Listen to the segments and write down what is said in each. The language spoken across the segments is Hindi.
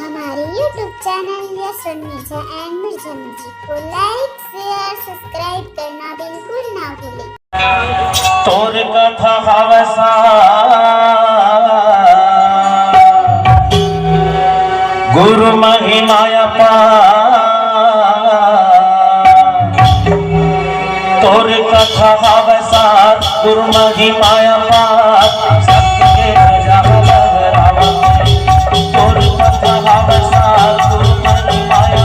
हमारे YouTube channel Yashwant Mirza and Mirza music को लाइक शेयर सब्सक्राइब करना बिल्कुल ना भूलें। तोर कथा हवसा गुरु महिमाया तोर कथा हवसा गुरु महिमाया सबके लहरावा तोर कथा हवसा गुरु महिमाया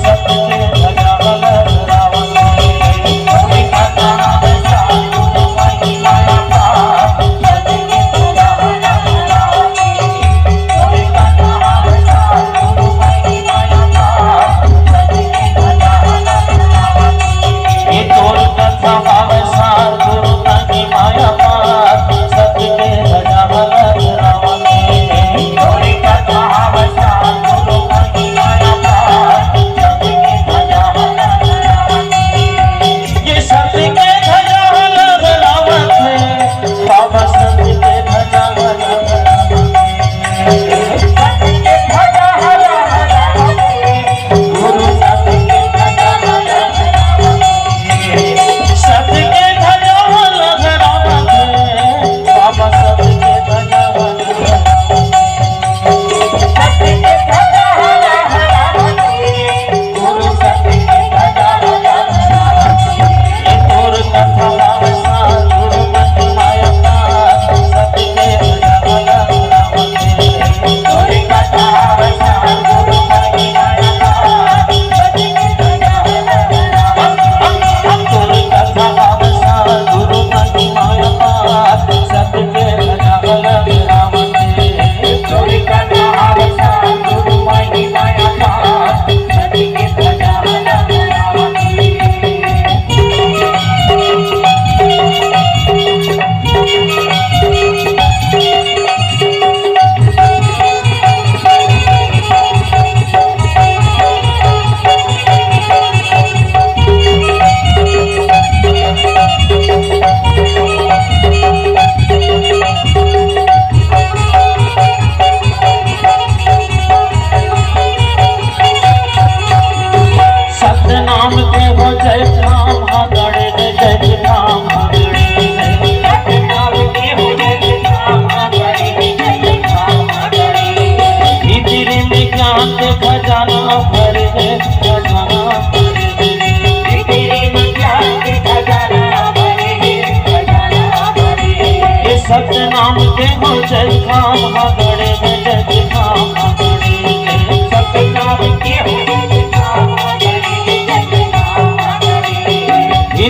सबके लहरावा सत्य नाम के हो जय खाम गड़े जय खाम सत्य नाम के हो जय खाम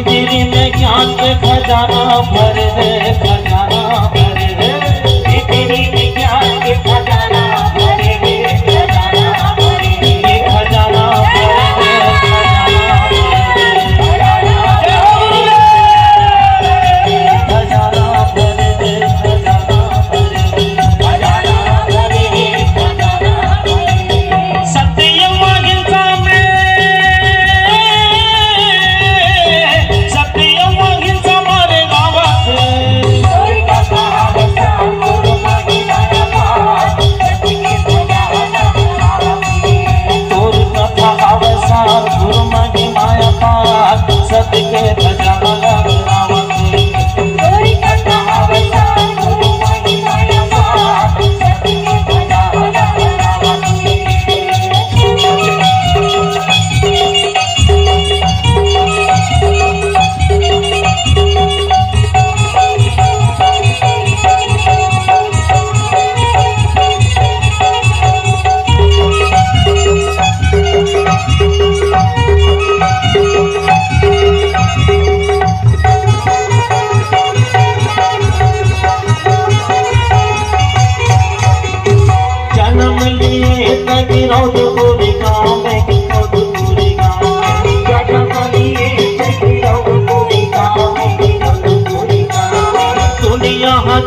तेरी में ज्ञान के खजाना भर है खजाना भर है तेरी में ज्ञान के खजाना भर है खजाना भर है खजाना भर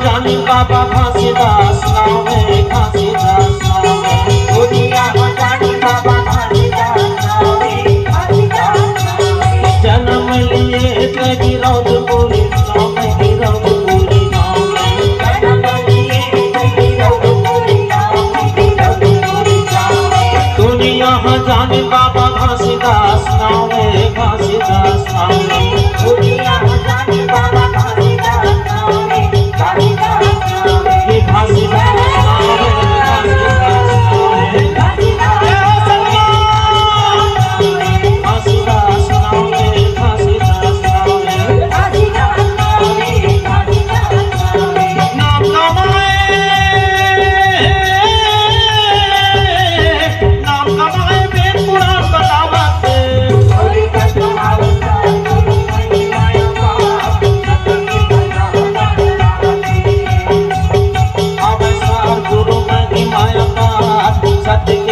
जानी बाबा घासीदास नाम है घासीदास नाम है दुनिया में जानी बाबा घासीदास नाम है घासीदास नाम है जन्म लिए तेरी रौदपुरी नाम है रौदपुरी नाम है जन्म लिए तेरी रौदपुरी नाम है रौदपुरी जाने बाबा घासीदास नावे घासीदास नावे दुनिया जाने बाबा घासीदास नावे घासीदास नावे ये घासीदास नावे घासीदास नावे घासीदास नावे घासीदास नावे नाम कमाए वेद पुराण बतावत अब सार गुरु महिमा का सत्य